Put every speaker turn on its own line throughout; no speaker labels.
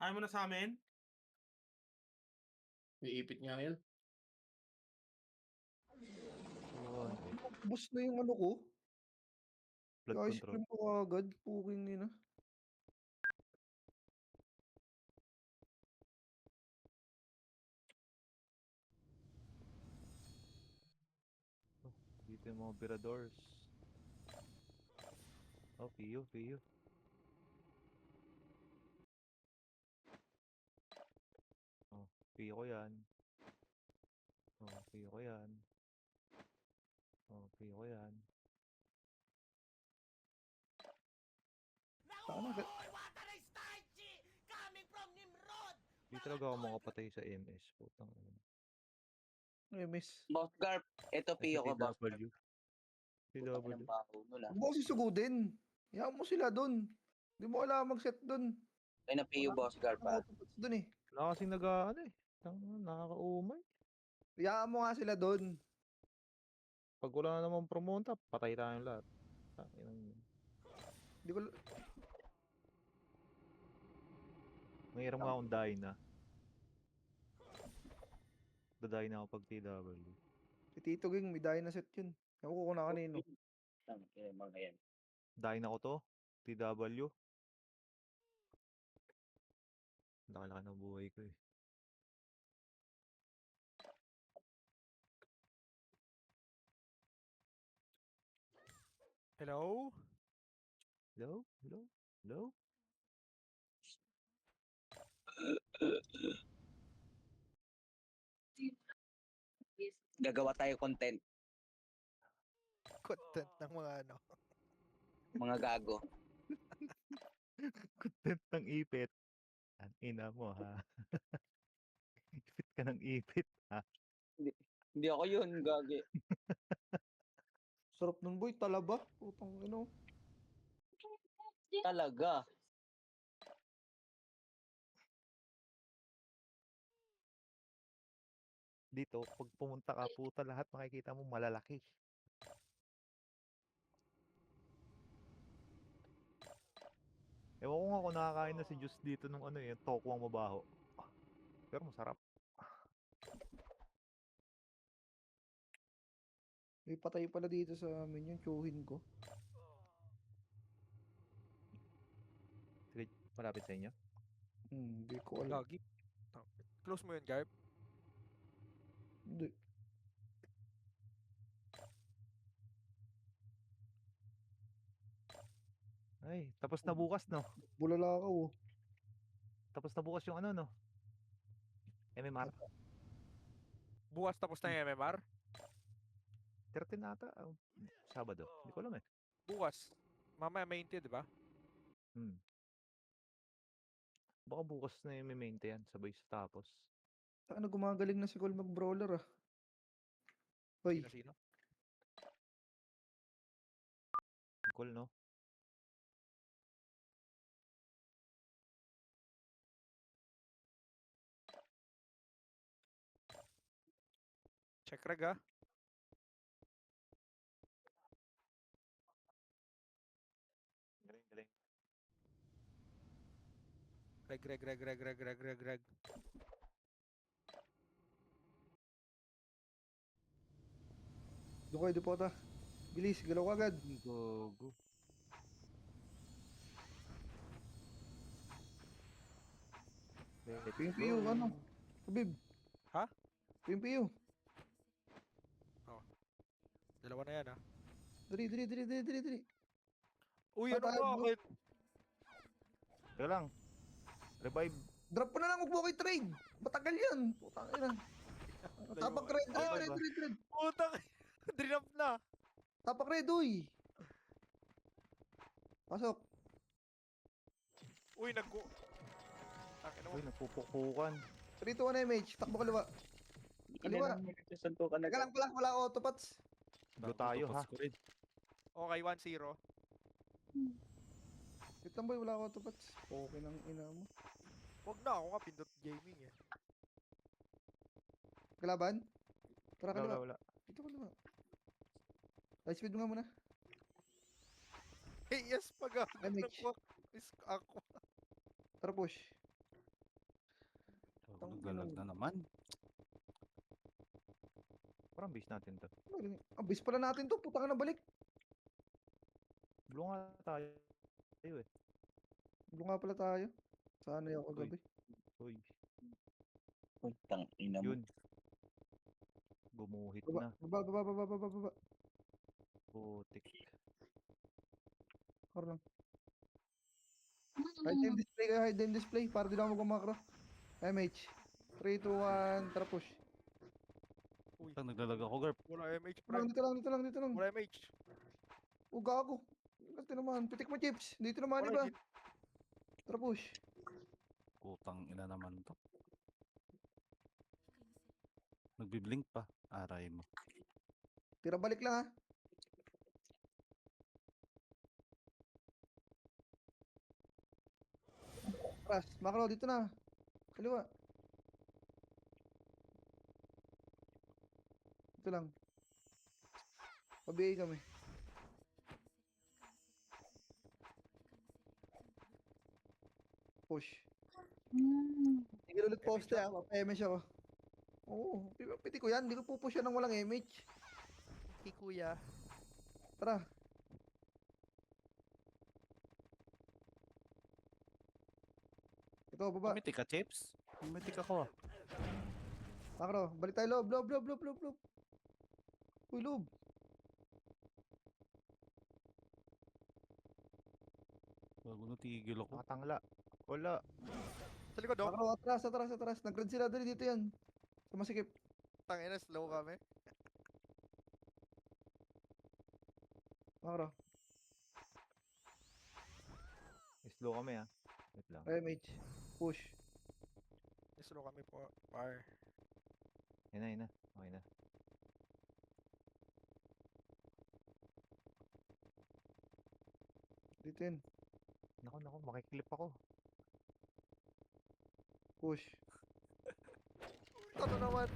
Ayaw mo na sa amin?
Iipit nga yan.
Bus na yung ano ko.
Blood
Ice
control.
cream ko agad. Puking nila.
Dito yung mga Viradors. Oh, Pio. Oh, Pio ko yan. Oh, Pio ko yan. Oh, Pio ko yan. Di talaga ako makapatay sa MS. Putang ina.
Ay, miss.
Boss Garp, ito Pio ko, Boss Garp.
TW.
Putang ng baho mo lang.
Huwag mo kasi sugudin. Hayaan mo sila dun. Hindi mo kailangan mag-set dun.
Ay na Pio, Boss Garp, ha?
Dun eh.
Wala kasing nag-ano eh. Nakakaumay.
Hayaan mo nga sila dun.
Pag wala namang promonta, patay tayong lahat.
Hindi ko...
Mayroon nga akong Dyna. Daday na ako pag TW.
Si Tito Ging, may dahil na set yun. Ewan ko kung na kanino.
Mga yan.
Dyna ko to. TW. Laki-laki ng buhay ko eh.
Hello?
Hello?
Gagawa tayo content,
Content ng mga ano.
mga gago.
Content ng ipit. Ang ina mo ha. Ipit ka ng ipit ha.
Hindi ako yun, gagi.
Sarap nun boy, talaba. Putang ino.
Talaga.
Dito, pag pumunta ka puta lahat makikita mo malalaki. Ewan ko nga kung nakakain na si Juice dito nung ano eh, tokwang mabaho. Pero masarap.
May patay pala dito sa amin yung tsuhin ko.
Sige, malapit sa inyo.
Hindi ko alam.
Lagi. Close mo yun, Garp.
Hindi.
Ay, tapos na bukas no.
Bulala ako.
Tapos na bukas yung ano no. MMR.
Bukas tapos na yung MMR.
13 ata. Sabado. Hindi ko alam eh.
Bukas. Mamaya mainti, di ba?
Baka bukas na yung may yan. Sabay sa tapos.
Ano gumagaling na si Cole mag-brawler ah. Hoy,
Sino?
Cool no.
Check reg, ah.
Galing.
Reg.
doon kayo Dipota. Bilis, galaw ka agad.
Go.
PMPU, ano? Habib.
Ha?
PMPU.
Dalawa na yan, ah.
Dali.
Uy, ano
Patay,
ba?
bro.
Teka lang. Revive.
Drop mo na lang, huwag mo kay trade. Matagal yan. Putang ina. Tapak red.
Putang. Drop na.
Tapak red, uy. Pasok.
Uy, nagko. Akin
Uy, nagpupukukan.
3 to 1 MH. Takbo kaliwa. Kaliwa.
Nagsasanto ka na.
Teka lang pala, wala autopots.
Go tayo ha.
Okay, 1-0.
Wait lang boy, wala autopots. Okay lang ina mo.
Huwag na, ako nga pindot gaming eh.
Kalaban? Tara kaliwa.
Wala.
Dito kaliwa. Light speed mo nga muna.
Hey, yes, pag
MH.
ako.
Tara push.
Naglalag na naman.
Parang base natin to.
Abis pala natin to. Putang na balik.
Blue nga tayo. Tayo eh.
Doon nga pala tayo. Sana ako
Uy.
gabi.
Uy,
Uy, tangina mo.
yun. Bumuhit
Baba,
na.
baba.
Putik.
Karo lang. Hide name display kayo, hide name display. Para di na ako magmamakro. MH. 3, 2, 1, tara push.
Naglalag ako, Garp.
Wala MH,
Dito lang,
pre.
dito lang.
Wala MH.
Gago. Ito naman, pitik mo chips. Dito naman,
Wala,
iba.
gin-
Tara push.
Putang ina naman to. Nagbiblink pa. Aray mo.
Tira balik lang ha. Atras, makro, dito na. Kaliwa. Dito lang. Pabiyay kami. Push. Tigil ulit poste ha. Mapa-MH ako. Oo, piti ko yan. Hindi ko pupush yan ng walang MH.
Hey, kuya.
Tara. Ito, baba.
Pumitik ka, Chips? Pumitik ako ah.
Makro, balik tayo loob. Loob. Uy, loob.
Bago natigil ako.
Nakatangla. Wala.
Sa likod, oh.
Makro, atras. Nag-red sila. Dali dito yan. Sa masikip.
Tangina, slow kami.
Makro.
Slow kami ah. Wait lang.
MH. Push.
Slow kami po. Fire.
Yun na. Okay na.
Dito yan.
Naku, makiklip ako.
Push.
Ano naman?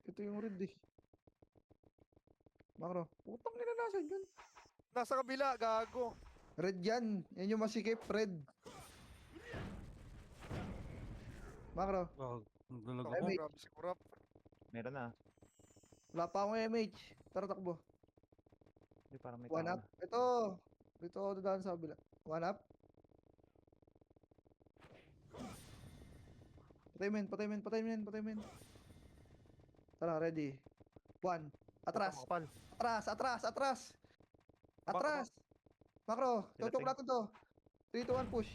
Ito yung red eh. Makro. Putang nila nasan yun.
Nasa kabila, gago.
Red yan. Yan yung masikip. Red. Makro.
Wow, naglalag
Okay,
ako.
mate.
Grabe si Kurap.
Meron na.
Wala pa akong MH. Tara takbo.
Hindi, parang may
One
tao
up.
na.
Ito. Dito ako dadaan sa kabila. One up. Patay men. Tara, ready. One. Atras.
Kapal.
Atras. Makro. Tutok
Dating.
natin to. 3, 2, 1, push.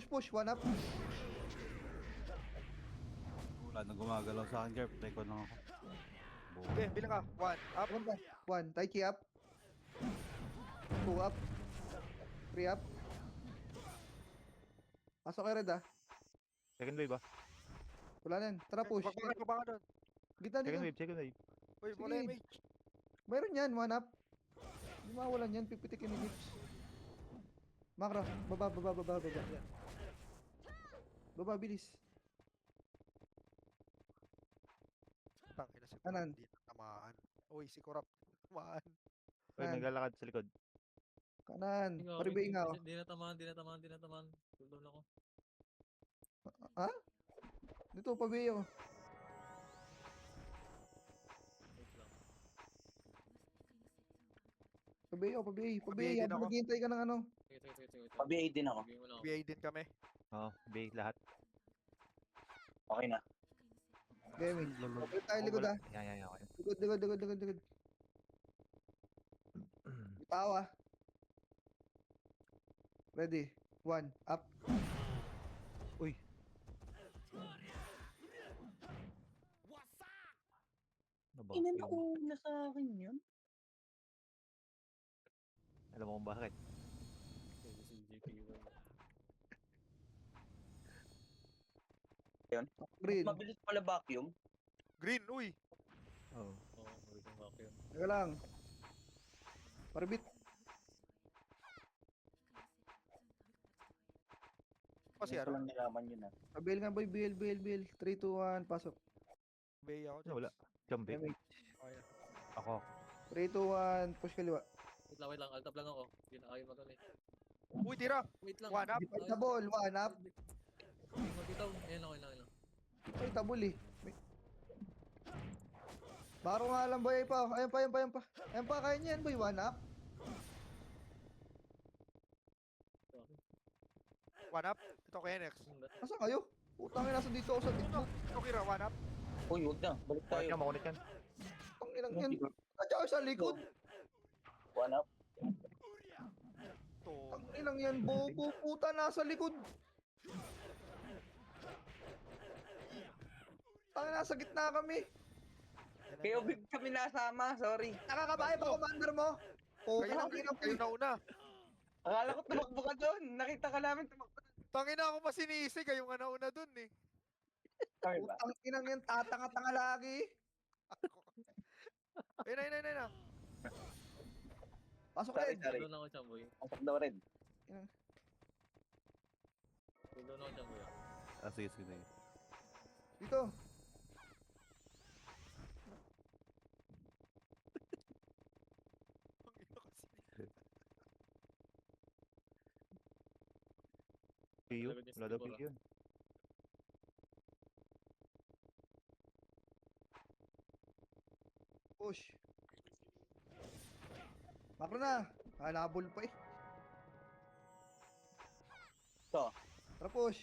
Push. One up.
Wala nang gumagalaw sa akin, Garp. Teko lang ako.
Okay, bilang ka. 1, up.
One pa. One. Tai chi up. 2 up. 3 up. Pasok kay red ah.
Second wave ah.
Wala na yan. Tara push.
Baka doon.
Gitna.
Second wave.
Uy, wala
Sige.
MH.
Mayroon yan, one up. Hindi mawalan yan, pipitikin ni Gibbs. Makro, baba. Yan. Baba, bilis.
Tangina si Kurap.
Kanan.
Hindi na tamaan. Uy, si Kurap. Tamaan.
Uy,
Yan.
naglalakad sa likod.
Kanan, paribay nga ako.
Di natamaan. Tulong ako.
Ha? Dito, pabay ako.
Wait lang.
Pabay.
Pabay din ako.
Maghihintay ka ng ano.
Sige.
Pa-BA din ako.
Bigyan mo lang ako.
BA din kami.
Oo, big lahat.
Okay na.
Gaming.
Naglalag.
Pabay tayo likod ah.
Yan, okay.
Likod. Tao ah. Ready. One, up.
Uy. Ano ba?
Inan
Yung-
ako na sa akin yun.
Alam mo kung bakit?
Pwede si JP1.
Green.
Mabilis pala vacuum.
Green, uy.
Oo.
Oo, mabilis ang vacuum.
Teka lang. Parabit.
Kasi
Hindi ko
ano?
lang nilaman yun ah.
Pabay nga boy, bill. 3, 2, 1, pasok.
BA ako.
Ano, wala. Jump
Gaming.
Okay na.
Ako.
3, 2, 1, push kaliwa.
Wait lang. Alt-tab lang ako. Hindi na kayo mag-ano eh.
Uy, tira.
Wait lang.
One up.
Defend the ball, one up.
Magbitaw. Ayan lang.
Ay, tabul eh. Baro nga lang boy, pa. Ayan pa, ayan pa, ayan pa. Ayan pa, kaya niyan boy, one up.
One up. Ito kay Nex.
Nasaan kayo? Putang ina, nasa dito ako sa dito.
Ito kira, one up.
Uy, huwag na. Balik
Makunit
tayo.
yan, makunit yan.
Putang inang yan. At saka sa likod.
One up.
Ito.
Putang inang yan, bobo, puta, nasa likod. Tangin, nasa gitna kami.
Kaya big kami nasama, sorry.
Nakakabahay ba commander mo?
Kayo,
Putang ina
kayo na una.
Akala ko tumakbo ka doon. Nakita ka namin tumakbo.
Tangin na ako masinisig. Kayo nga nauna dun eh.
Sorry ba?
Putang inang yan, tatanga-tanga lagi.
Ayun na, ayun na, ayun na.
Pasok
Sorry,
rin.
sorry.
Doon ako, Chamboy.
Pasok daw rin.
Doon ako, Chamboy.
Sige, sige.
Dito.
PU,
Talaga niya
wala daw
siguro.
PU yun.
Push. Makro na. Halabol pa eh.
Ito.
Tara push.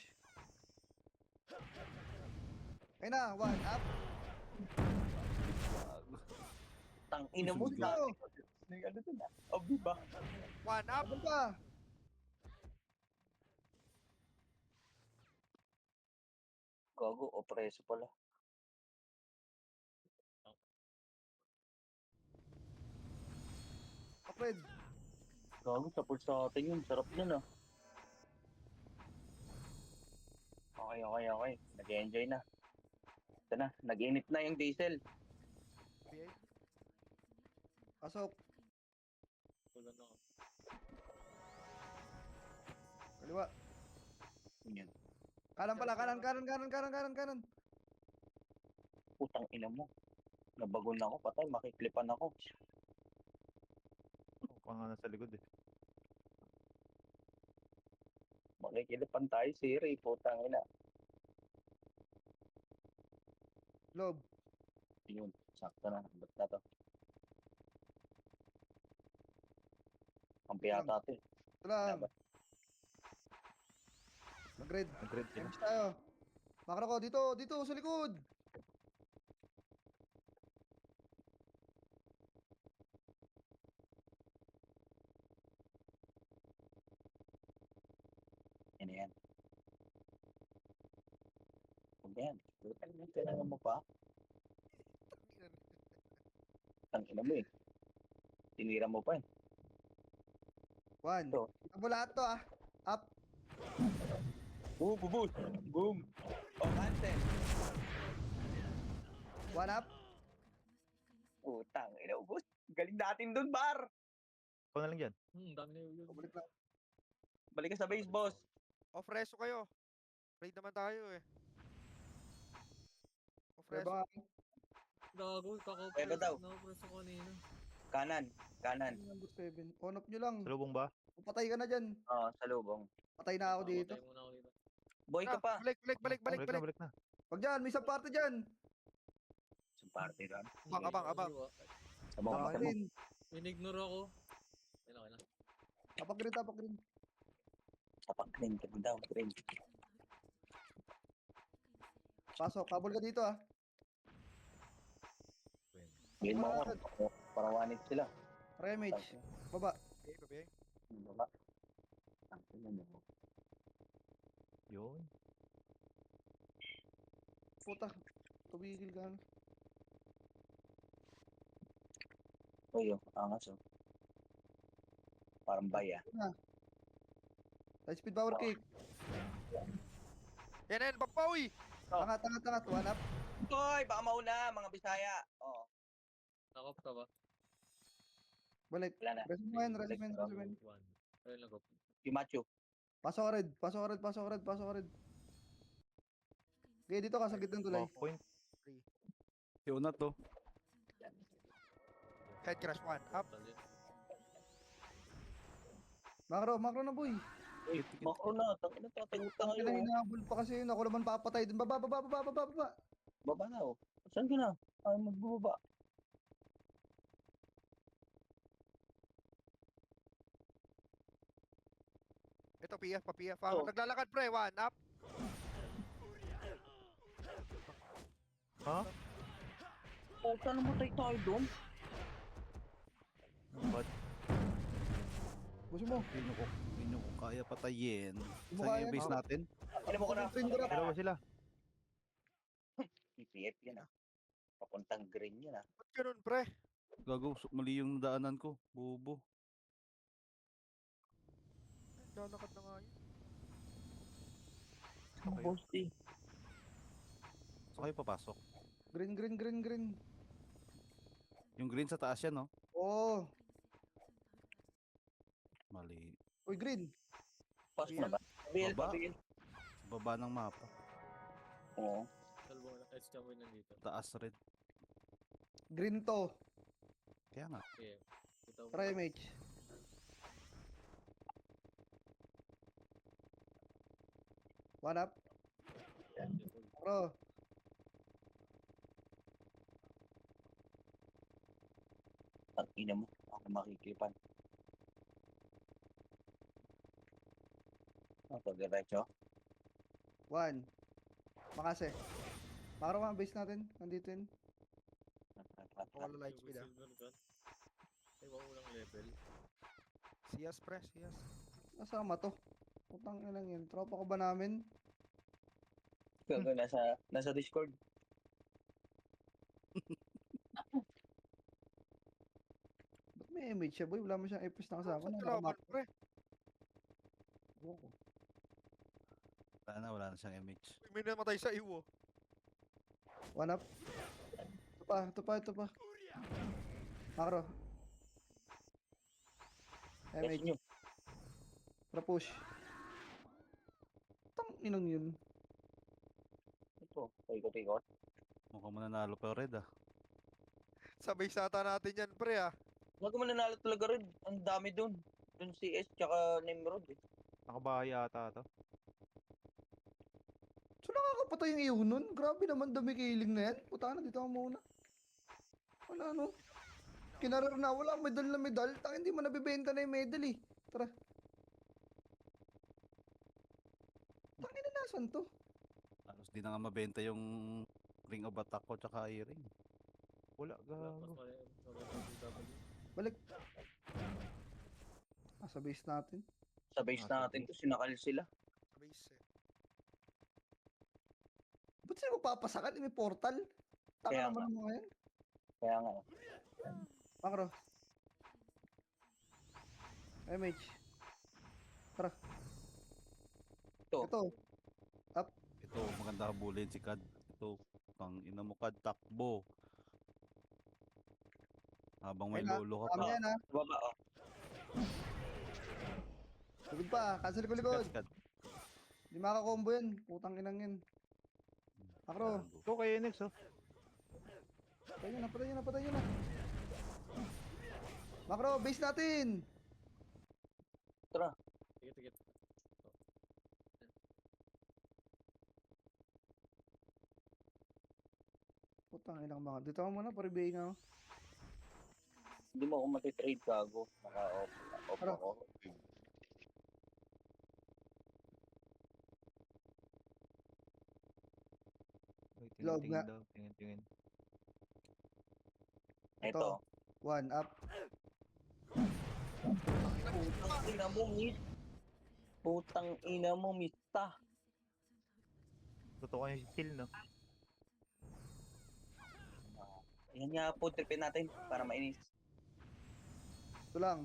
Ayun na, one up.
Tang ina mo.
Dito.
Ano doon ah? Obi ba?
One up.
Abol pa.
Gago, opreso pala.
Kapred.
Gago, tapos sa atin yun. Sarap nun ah. Okay, okay, okay. Nag-enjoy na. Ito na, nag-init na yung diesel.
Pasok.
Doon ako.
Kaliwa.
Yun.
Kanan pala, kanan.
Putang ina mo. Nabagon na ako, patay, makiklipan ako.
Kung nga nasa likod eh.
Makikilipan tayo, Siri, putang ina.
Lob.
Yun, sakto na. Ba't na to? Ang piyata ito eh.
Ito lang.
Dapat.
Mag-red.
Nag-red sila.
Finish tayo. Makro ko, dito, sa likod.
Yan na yan. Huwag yan. Kailangan mo pa. Ang ina mo eh. Tinira mo pa eh.
One.
Ito.
Ito mo lahat to ah. Up.
Boom, boom, boom. Boom. Oh, cancel.
One up.
Putang ina, ubos. Galing natin dun, bar.
Ikaw na lang dyan.
Dami na yun.
Balik lang.
Balik ka sa base, boss.
Off reso kayo. Raid naman tayo eh. Off
Kaya
reso.
ba?
Gago, kaka-press.
Pwede daw.
Nakapress ako kanina.
Kanan. Kanan.
Number 7. On off nyo lang.
Salubong ba?
Patay ka na dyan.
Oo, sa lubong.
Patay na ako dito.
Patay muna ako dito.
Boy ka pa.
Balik.
Balik na, balik na.
Wag dyan, may isang party dyan.
Sa party doon.
Abang.
Sabang
Ah,
mata mo.
green.
Inignore ako. Kailangan na.
Tapak green.
Tapak green ka daw. Green.
Pasok, kabol ka dito ah.
Green mo ako. Para one hit sila.
Remage. Baba.
Okay, babe.
Baba. Ang ina mo.
Yun.
Puta. Tumigil ka na.
Uy, oh, angas oh. Parang baya.
High speed power kick.
Yan, Papawi!
Angat. One up.
Hoy, baka mauna, mga Bisaya. Oo,
Nakop ka ba?
Balik.
wala na.
Resumen.
One. Ayun lang ko.
Yung macho.
Pasok ka red. Okay, dito ka sa gitnang tulay.
Off point.
Si Unat to.
Head crash, one up.
Talit.
Makro na boy.
Uy, makro na. Tangina, tatagutan
Ang
kayo.
ina, hinahabol pa kasi yun. Ako naman papatay din. Baba, baba, baba, baba, baba.
Baba na, oh. Saan ka na? Ay, magbubaba.
Ito, PF, pa-PF.
Oh.
Naglalakad, pre. 1 up.
Ha?
Puta, namatay tayo doon.
Ba't?
Gusto mo?
Hindi nyo ko kaya patayin.
Mo
Saan
kaya,
yung base
no?
natin?
Ano mo ko na?
Train drop.
Dalawa sila.
PF yan, ah. Papuntang green yan, ah.
Ba't ganun, pre?
Gago, mali yung daanan ko. Bobo.
Naglalakad na nga yun.
Okay.
Bosti.
Saan kayo papasok?
Green, green, green, green.
Yung green sa taas yan, no?
Oo.
Mali.
Uy, green.
Pass mo na ba? Pabil,
Baba.
pabil.
Sa baba ng mapa.
Oo.
Salbo na. S chamboy nandito.
Taas red.
Green to.
Kaya nga.
Okay. Kita mo.
Try MH. One up. Bro.
Ang ina mo. Ako makikipan. Pag-diretso.
One. Makase. Makaraw ang base natin. Nandito yun.
Wala light speed, ah.
Silver gun. Ay, wala ulang level.
Siyas, pre. Siyas.
Nasama to. Putang ina yan. Tropa ko ba namin?
Gago, nasa Discord.
Ba't may MH siya, boy? Wala mo siyang FPS na kasama.
Saan
Nakakamak.
kalaban, pre?
Wala na siyang MH.
Uy, may namatay sa iyo, oh.
One up. Ito pa. Makro.
Yes,
MH.
nyo.
Para push. Tang inang yun.
Ito, paikot-ikot.
Mukhang mananalo pa red, ah.
Sabay sata natin yan, pre, ah.
Wag mo nanalo talaga rin. Ang dami dun. Dun si S tsaka Nimrod, eh.
Nakabahay yata to.
So nakakapatay yung iyo nun. Grabe naman dami killing na yan. Puta na, dito ako muna. Wala no. Kinarar na, wala medal na medal. Tang hindi mo nabibenta na yung medal eh. Tara. Tangin na nasan to?
Halos di na nga mabenta yung ring of attack ko tsaka i-ring.
Wala,
Wala.
gago.
Mas maganda.
Balik. Sa base natin.
Sa base
Sa
natin
base.
to, sinakal sila.
Base, eh.
Ba't sila mapapasakan? May portal. Taka
Kaya
naman mo ngayon.
Kaya nga, oh.
Makro. MH. Tara.
Ito.
Ito.
Ito, maganda habulin si Kad. Ito, pang ina mo Kad, takbo. Habang may
Ayun na,
lolo ka
Tama
pa.
yan ha.
Sa baba, oh.
Likod pa. Cancel ko
Si
likod.
Kad.
Di makakombo yan. Putang inang yan. Makro.
Gago.
Ito kay NX, oh.
Patay nyo na. Makro, base natin.
Tigit.
Putang inang mga. Dito ako muna, paribayin ako.
Hindi mo ako matitrade, gago. Naka-off
Ano?
ako.
Wait,
Loob
tingin
nga.
daw. Tingin.
Ito.
One up.
Putang ina mo, miss. Putang ina mo, mista.
Totoo yung still, no?
Yan nga po, tripin natin para mainis.
Ito lang.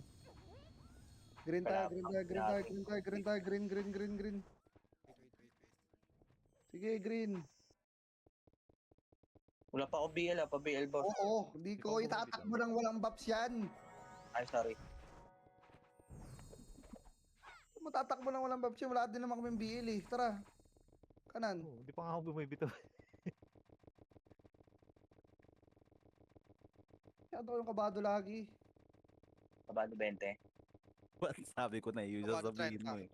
Green tayo.
Green.
Wait.
Sige, green.
Wala pa ako BL, pa BL boss.
Oo, hindi ko
Ikaw
itatakbo ng walang buffs yan.
Ay, sorry.
Matatakbo ng walang buffs yan. Wala din naman kaming BL eh. Tara. Kanan.
Oh, hindi pa nga ako bumibito.
Masyado ko yung kabado lagi.
Kabado 20.
Sabi ko na yun,
Kabado
sasabihin
30.
mo eh.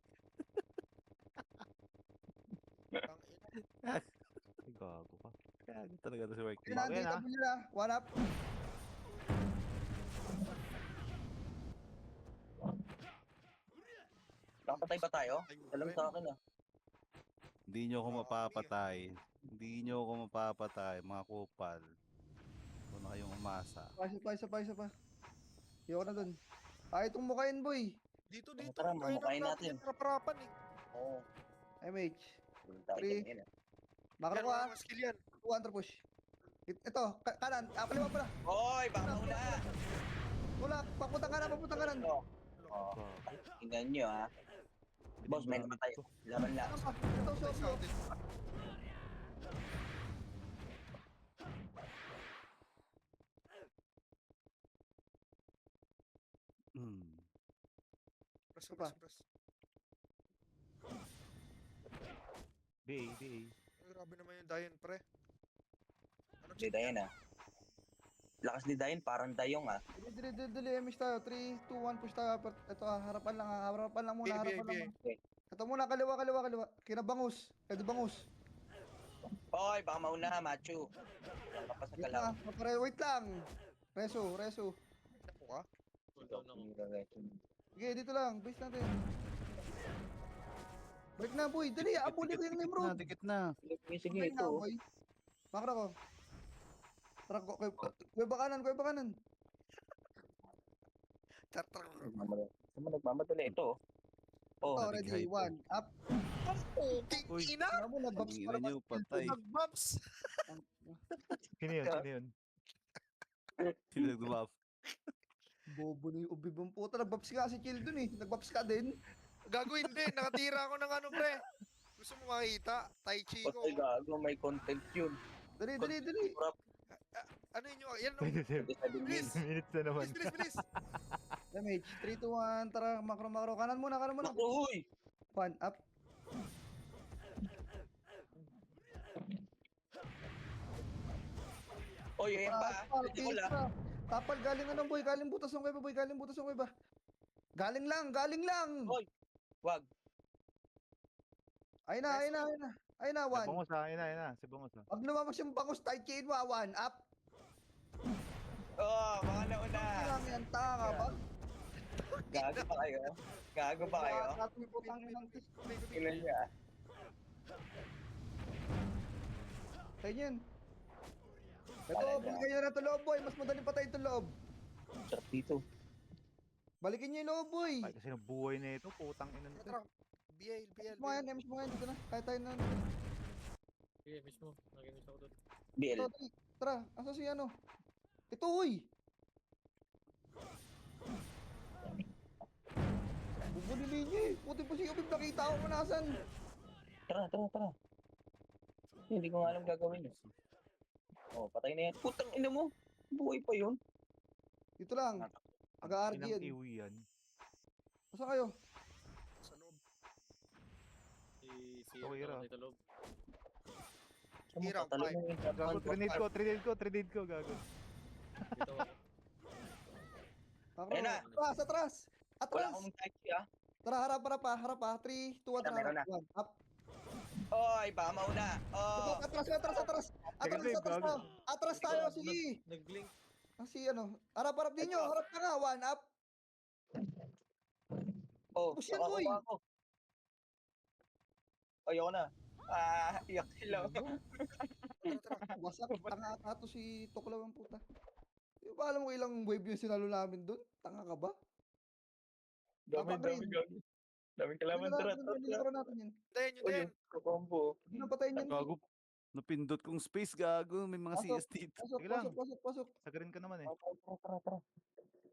Gago talaga to si Work
Yun na,
Okay na.
DW na. One up.
Nakapatay ba tayo? Alam sa akin ah.
Hindi nyo ako
Marami,
mapapatay. Hindi nyo ako mapapatay, mga kupal. Huwag na kayong umasa.
Isa pa. Ayoko na dun. Ay, itong mukain, boy.
Dito.
Tara,
Kaya
mamakain
natin
natin.
yan, harap-harapan eh.
Oo.
MH.
Wala tayo
Three.
ganyan ah.
Makro
Yan,
ko ha.
mga skill yan.
Counter push. Ito, kanan. Kaliwa pala.
Hoy, baka mauna!
Wala, papuntang kanan.
Oo. Oh, tingnan nyo ah. Boss, may namatay. Laban lang.
Ano pa? Ito,
Patay sa
shot.
atin.
Hmm.
Press,
Ano pa?
press.
BA.
Ay, grabe naman yung Diane, pre. Ano
Di Dayan ah. Lakas ni Dayan, parang dayong ah.
Dili, MH tayo. 3, 2, 1, push tayo. Ito harapan lang ha. Harapan lang muna, harapan lang muna.
Okay.
Ito muna, kaliwa. Kinabangus. Pwede bangus.
Hoy, baka mauna ha, Machu. Ang ka pa sa
Wait
galaw.
lang, wait lang. Reso.
Ako ka?
Cool down ako.
Sige, dito lang. Base natin. Break na, boy. Dali, abuli ko yung Nimrod.
Dikit na.
Sige,
Break na,
ito.
boy. Makra ko. Tara, kuya ba kanan.
Tartar.
Saan mo nagmamadali ito? Oh,
Ito, ready.
nag-hype,
1, up.
Oh,
Uy.
king ina!
Ano mo, nag-bumps
Ang
pa
ina
naman.
nyo, patay.
Nag-bumps!
Sino yun?
Sino nag-dumap?
Bobo na yung ubib ng puta. Nag-bumps ka si Chill dun eh. Nag-bumps ka din.
Gagawin din, nakatira ako ng ano, pre. Gusto mo makita? Tai Chi ko.
patay gago, may content yun.
Dali.
Ano yun yung, yan, no?
27
Bilis!
minutes na naman.
Bilis!
Damage. 3, 2, 1. Tara, makro. Kanan muna.
Naku, uy!
1, up.
Oy, ayan pa. Hindi ko lang.
Tapal, galing ano, boy. Galing butas ng kuya, boy. Galing lang.
Hoy. Wag.
Ayun na, 1.
Bangos ha, yun na. Si Bangos ha.
Pag lumabas yung bangus, Tai Chi mo, 1, up.
Oh, mga nauna.
Lang yan, tanga ba?
Gago pa kayo. Gago pa kayo.
Katong putang ng
Ilan niya?
Tayo yan. Ito,
Wala na.
balikan nyo na ito loob, boy. Mas madaling patayin ito loob.
Sarap dito.
Balikin nyo yung loob, boy.
Ay, kasi ng buhay na ito, putang ina nito.
Tara, BL.
Miss mo yan, dito na. Kaya tayo na.
Sige, miss mo. Nag-miss ako doon.
BL.
Ito, tara. Asa si ano? Ito, uy. Bubulili niya eh. Puti po si Ubib, nakita ko kung nasan.
Tara. Hindi ko nga alam gagawin eh. Oh, patay na yan. Putang ina mo. Buhay pa yun.
Dito lang. Nag-RG
Inang
yan.
iwi yan.
Asa kayo?
Sa loob.
Si
Okay, Ira.
nakatay sa loob.
Saan mo
Hirap,
tatalo
five.
mo yung
Gago,
trapal?
trinade ko, gago.
Dito ako.
Makro.
Ayun na.
Atras.
Wala akong touch ah.
Tara, harap pa. 3, 2, 1,
Meron na.
1. Up.
Oy, baka mauna. Oh.
Second wave, gago.
Atras tayo, sige.
Nag-blink.
Si ano, harap din nyo, harap ka nga, 1 up.
Oh,
Push yan,
baka
boy.
kuha ako. Ayoko na. Iyak sila.
Wasak, tanga ata to si Tuklaw ang puta. Di ba alam mo ilang wave yung sinalo namin dun? Tanga ka ba?
Daming kalaban. Tara.
Nilaro natin yun.
Dayan yun,
Uy,
Dayan.
kakombo.
Hindi napatayin yun.
Gago. Napindot kong space, gago. May mga
Pasok.
CS dito.
Sige lang.
Pasok.
Sagarin ka naman eh.
Tara.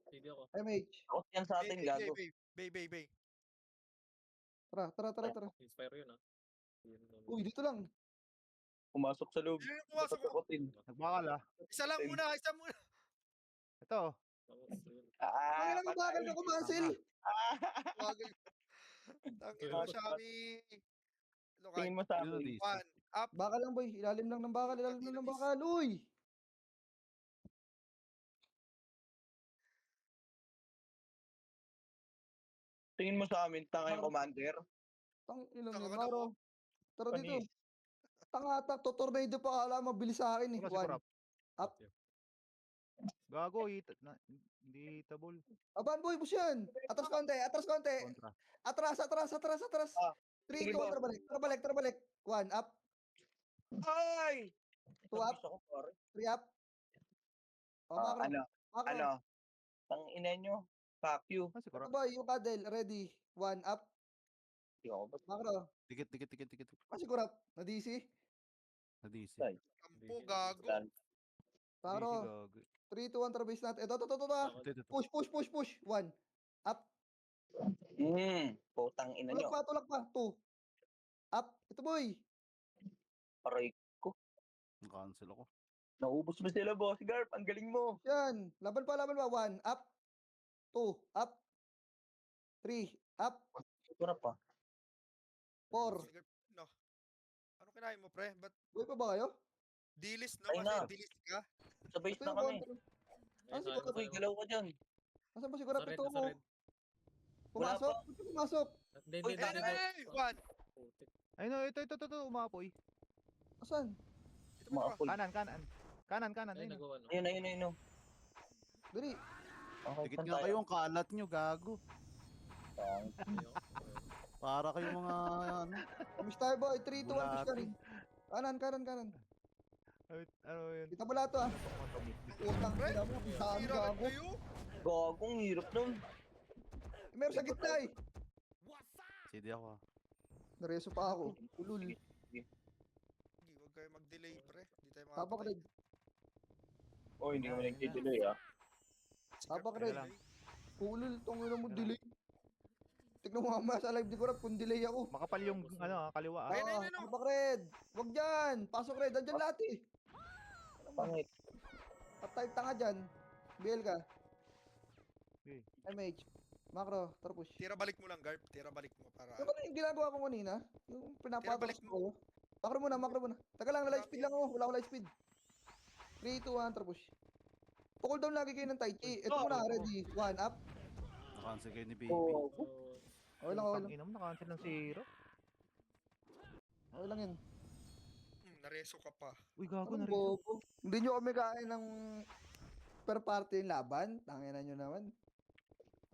Sige ako.
MH.
Takot yan sa atin, gago.
Bay.
Tara.
Inspire yun ah. Yun,
Uy, dito lang.
Pumasok sa loob.
Yun yung pumasok ko.
Takotin.
Nagbakal ah.
Isa muna.
Ito.
Tapos, yun.
Ang ilang bakal na kumasil.
Wagay. Tangin mo siya kami. Ano
Tingin mo sa akin.
Yun,
1, up.
Bakal lang boy, ilalim lang ng bakal. Uy!
Tingin mo sa amin, tanga yung commander.
Tang ilang
Tanga
yun,
ka na
Maro.
mo.
Tara dito.
Panis.
Tanga-tang, tornado pa kala mabilis sa akin eh.
Wala si
One.
Kurap.
Up.
Gago, hindi hitabol.
Aban boy, bus yan. Atras konti, atras konti.
Kontra.
Atras, atras, atras, atras.
Ah,
3,
sige,
2, 1,
boss.
trabalik, trabalik, trabalik. 1, up,
Ay!
2 up,
Nabis ako, pare.
3 up. O,
Ah,
macro,
ano?
macro.
Ano? Tang ina nyo. Fuck you.
Ah, si
Ito
Kurap.
boy, yung paddle, ready. 1 up,
Hindi ako ba?
macro.
Dikit, dikit, dikit, dikit.
Kasi kurap, na-DC.
Na-DC.
Ay.
Kampo, gago.
Wala.
Macro,
Gago.
3, 2, 1, trabase natin. Ito, ito, ito, ito.
Takot.
Ito, ito, ito.
Push, push, push, push. 1, up.
Putang ina nyo.
Tulak pa. 2, up. Ito boy.
Aray ko.
Cancel ako.
Naubos mo sila, boss. Garp, ang galing mo.
Yan. Laban pa. 1, up. 2, up. 3, up.
Siguro pa.
4.
Sige, no. Ano kinain mo, pre? Ba't
Boy pa ba kayo?
dilis, no?
Ay,
Kasi
na.
dilis ka.
Sa base
Ito
na
yung
kami.
counter.
Ayun,
si
sayang,
Kurap,
Uy,
sayang.
galaw ka dyan.
Nasaan ba si kurap?
Sa red,
Ito
sa
mo.
red.
Pumasok.
Wala
Ito pumasok.
Hindi,
Uy,
hindi, hindi.
Hey, one.
Putik.
Ay, no, ito, umapoy.
Asan?
Ito mo,
Maapol.
Kanan. Kanan,
Ayun,
ayun.
nagawa, no?
Ayun.
Dali.
Okay,
Dikit
saan
nga
tayo?
kayo, ang kalat nyo, gago.
Tang-
Ayun.
Para kayo mga, ano,
Kamusta tayo boy? 3, 2, 1, push ka
bulati.
rin. Kanan.
Ano yun?
Kita pala to ah. Utang ina mo. Dami
Hira
gago.
kayo.
Gagong hirap nun.
Meron sa gitna eh.
CD ako ah.
Nareso pa ako. Ulul.
Hindi, huwag kayo mag-delay, pre. Hindi tayo
Tapak
makapatay.
red.
Oh, hindi kami nagtituloy ah.
Tapak
Sige,
red.
pre.
Ulul. Tong ina mo delay. Tignan mo mamaya sa live di ko rap kung delay ako.
Makapal yung, kaliwa.
Ayun,
Ah,
ayun, ayun.
tapak red. Wag dyan. Pasok red. Andyan lahat eh.
Pangit.
Patay tanga dyan. BL ka.
Okay.
MH. Macro. Tara push.
Tira balik mo lang, Garp. Tira balik mo para...
Ano ba yung ginagawa ko kanina? Yung pinapatras
Tira balik
ko. Macro muna. Taga lang, light speed lang ako. Wala ko light speed. 3, 2, 1, tara push. Tukol down lagi kayo ng Tai Chi. Ito muna, ready. 1, up.
Nakancel kayo ni baby.
Oh,
Okay lang, okay lang.
Ina mo, nakancel ng 0.
Okay lang yun.
Nareso ka pa.
Uy, gago
Anong
na rin.
bobo? Hindi nyo kami kain ng per party yung laban. Tangina nyo naman.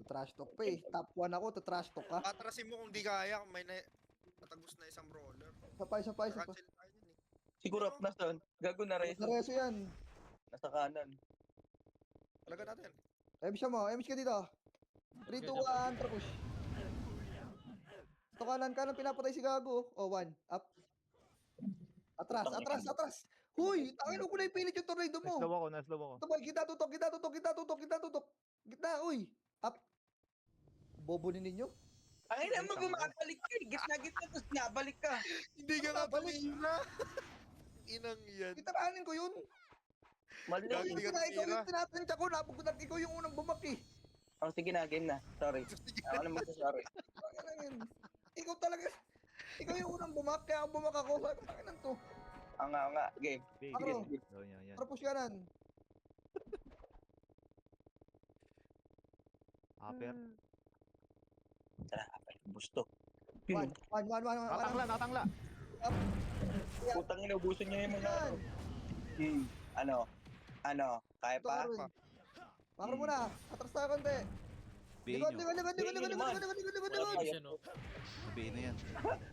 Trash talk pa eh. Top 1 ako, trash talk ka.
Atrasin mo kung di kaya, kung may natagos na isang brawler.
Sapay.
Cancel tayo yun eh.
siguro up na son. Gago na reso.
Nareso yan.
Nasa kanan.
Talaga natin.
Ems siya mo. Ems ka dito. 3, 2, 1, tara push. Ito kanan, pinapatay si Gago. O, 1, up. Atras. Huy, tangin ko na ipilit yung tornado mo.
Naslow ako.
Ito boy, kita tutok. Gitna, uy. Up. Bobo ni ninyo.
Ay, naman bumabalik ka. Gitna, tapos nabalik ka.
Hindi ka nga
Balik.
tumira. Inang yan.
Kitaranin ko yun.
Mali.
Gago,
Yung
hindi ka
ikaw
tumira.
yung tinatansya ko. Napugutan ikaw yung unang bumak eh.
Oh, sige na, game na. Sorry. Ako na magsasorry.
Ano yun? Ikaw talaga. Ikaw yung unang bumak. Kaya bumak ako. Sabi ko, takinan to.
Oo nga. Game.
Sige.
Macro.
Yan.
Tara push kanan.
Upper.
Tara, gusto.
1.
Natangla.
Putang ina, ubusin niya yung mga...
Yan.
Ano? Kaya
Ito
pa?
Arwin. Macro muna. Atras tayo konti.
Bay
Likod.
nyo.
Siya, no?
Bay na yan.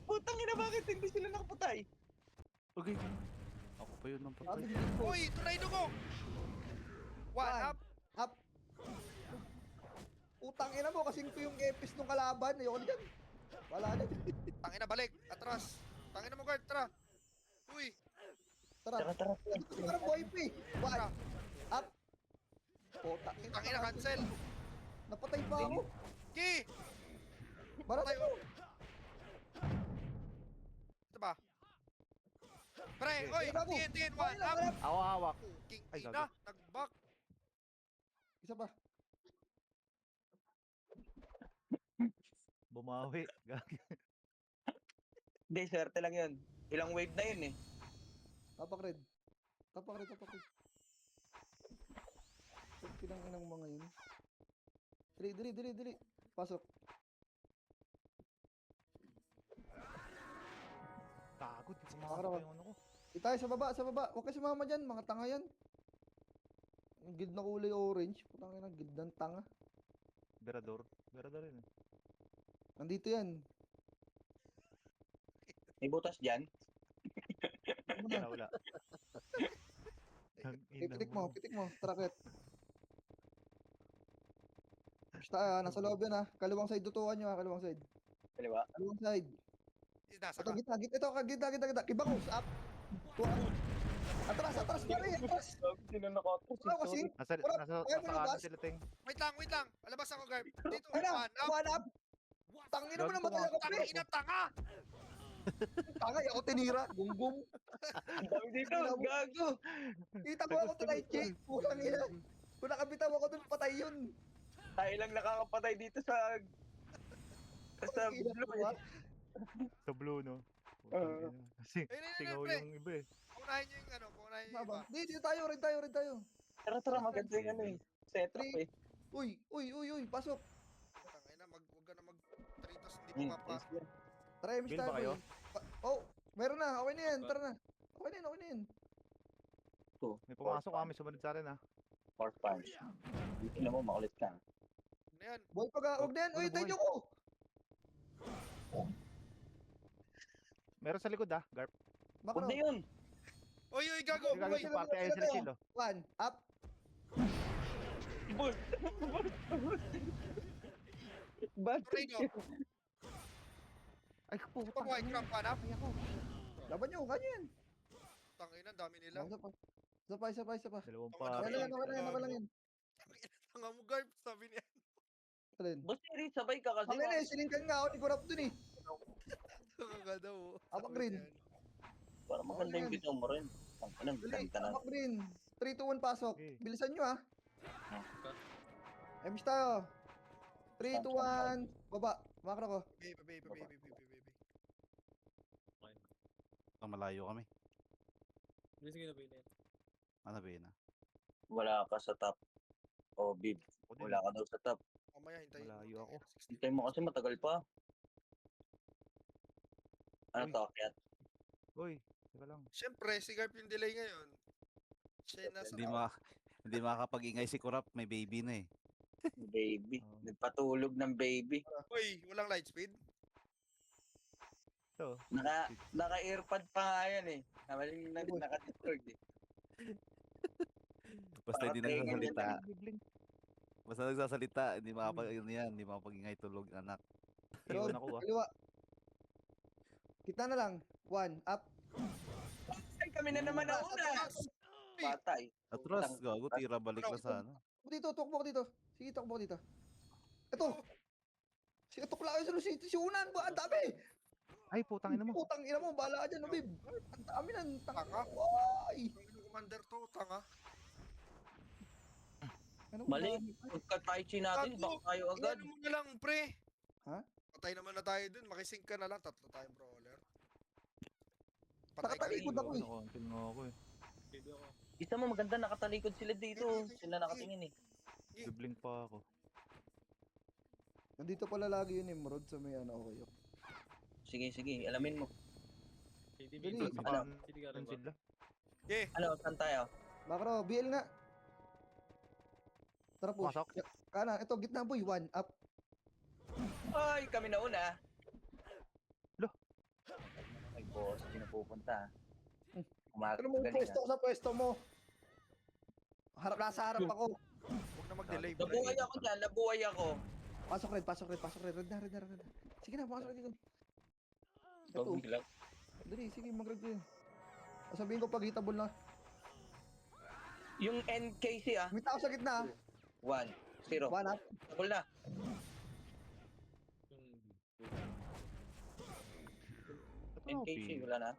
Putang ina, bakit hindi sila nakapatay?
Okay. Ako pa yun ng
Sabi
patay.
din ko.
Uy, tornado ko! One up.
Up. Utang ina mo. Kasing ko yung epis nung kalaban. Ayoko na dyan. Wala na.
Tangina, balik. Atras. Tangina mo, guard. Tara. Uy.
Tara.
Tara.
Ito ko parang boy pa eh. 1. Up. Puta.
Tangina, cancel.
Napatay pa ako.
Ki!
Barat
Patay,
ako.
oh. Ito ba? Pre, oy!
Gago.
Tingin, one up!
Hawak.
King
Ay,
ina,
gago.
nag-back.
Isa pa.
Bumawi. Gago.
Hindi, swerte lang yun. Ilang wave na yun eh.
Tapak red. Pinang inang mga yun. Dili. Pasok.
Tago, di
Makaraw.
pumasok yung ano ko.
Di tayo sa baba, sa baba. Huwag ka sumama dyan, mga tanga yan. Yung guild na kulay orange. Putang ina, guild ng tanga.
Berador. Berador yun eh.
Nandito yan.
May butas dyan.
Ano na?
Wala.
Pitik mo, pitik mo. Tracket. Basta nasa loob yan kaliwang side tutukan nyo kaliwang side.
Kaliwa.
Kaliwang side.
Nasa
Ito,
ka.
gitna, gitna, ito, gitna. Ibangos, up. Tuwa. Atras, pare, atras.
Sino nakatras?
Wala kasi.
Nasa
Wala,
nasa
kaya mo
nasa kanan
lumabas?
sila, Teng.
Wait lang. Alabas ako, Garb. Dito,
Ay na,
one up.
one up. Tangin mo
Gago,
na matay ako, pre.
Tangina, tanga!
Tangay ako tinira. Gunggong.
Ang dami dito, gago.
Kita ko ako try, Che. Putang ina. Kung nakabitaw ako dun, patay yun.
Tayo lang nakakapatay dito sa
Ina,
blue.
tuwa.
Sa blue, no?
Oo.
Kasi
Ayun,
singaw
pre.
yung iba eh.
Punahin nyo yung ano, punahin nyo yung iba.
Di, dito tayo, rin tayo.
Tara, maganda yung ano eh. Setup eh.
Uy, pasok.
Tangina, huwag ka na mag-tritos, hindi pa pa.
Tara, emis
Bill
tayo.
ba kayo?
boy. Oh, meron na. Okay na yan. Tara na. Okay na yan.
May pumasok kami sumunod sa atin, ha?
Four punch. Tingnan mo, makulit ka.
Ano yan?
Boy, huwag na yan. Uy,
Ano,
tayo
boy?
ko.
Meron sa likod, ha? Garp.
Huwag
Makro.
na yun.
Oy, gago!
Hindi
Boy!
si Party ayun sila chill, oh.
One, up.
Bull. Bad
Tornado!
Ay, puta.
Ito ko, ay crap, hanap.
Laban nyo, kanya yan.
Tangina, dami nila.
Isa pa.
Dalawang
Okay
Okay lang yan,
Gago.
okay lang yan.
Tanga mo, Garb, sabi niya.
Alin?
Boss Eri, sabay ka kasi.
Ang ina, siningkan nga ako ni Kurap dun eh.
Tanga ka daw.
Apak
Sabi
green.
niyan.
Para maganda yung bitaw mo rin. Ang anong
Dali,
ganda na.
apak green. 3, 2, 1, pasok.
Okay.
Bilisan nyo Emis tayo. 3, 2, 1, baba. Makro ko.
Baby.
Malayo kami.
Sige na, Bine.
Ano ba yun?
Wala ka sa top. O, Bib.
Ako din.
Wala ka daw sa top.
Mamaya, hintayin mo.
Malayo ako.
Hintayin mo kasi matagal pa. Ano
Uy.
to, akyat?
Uy, teka lang.
Siyempre, si Garb yung delay ngayon. Siya yung nasa
Hindi makakapag-ingay si Kurap, may baby na eh.
Baby.
Oh.
Nagpatulog ng baby.
Uy, walang light speed.
Ito.
Naka-earpod pa nga yan eh. Naka-discord eh.
Basta hindi
Parating
nagsasalita.
Bibling.
Basta nagsasalita, hindi hindi makapag-ingay tulog, anak.
Pero,
Iwan ako, ah.
kaliwa. Kita na lang. 1, up.
Ay, kami na naman ang una. Patay.
Atras, gago, tira balik na sa ano.
Dito, tukbo ko dito. Sige, tukbo ko dito. Ito. Sige, tukla kayo sa si Unan. Ang dami.
Ay, putang ina mo.
Putang ina mo, bahala ka dyan, Bib. Ang dami nan.
Tanga.
Why?
Ang commander to, tanga.
Ano
Mali.
ba?
Pagka-taichi natin,
Gago,
baka tayo agad.
Ano mo na lang, pre.
Ha?
Patay naman na tayo dun. Makisync ka na lang. Tatlo tayong brawler. Patay ka
Nakatalikod
rin.
ako eh.
Nakontin nga ako eh.
Pwede ako.
Isa mo maganda nakatalikod sila dito. Sila nakatingin eh.
Bibling pa ako.
Nandito pala lagi yun, Nimrod, sa may ano, okay.
Sige, alamin mo.
Pwede,
Dali.
Bine.
Ano?
Pwede ka
Saan
rin ba?
sila?
Ano, saan tayo?
Makro, BL nga. Tara push.
Pasok.
Kanan, ito, gitna boy, 1, up.
Ay, kami na una.
Lo.
Ay, boss, hindi na pupunta.
Ano mo, pwesto ko sa pwesto mo. Nasa harap ako.
Huwag na mag-delay.
Nabuhay ako dyan, nabuhay ako.
Pasok red. Red na. Sige na, pasok dito. Ito,
Gawin lang.
dali, sige, mag-red yun. Sabihin ko pag hitable na.
Yung NKC ah.
May tao sa gitna.
1, 0.
1 up.
Takol na. NKC, wala na.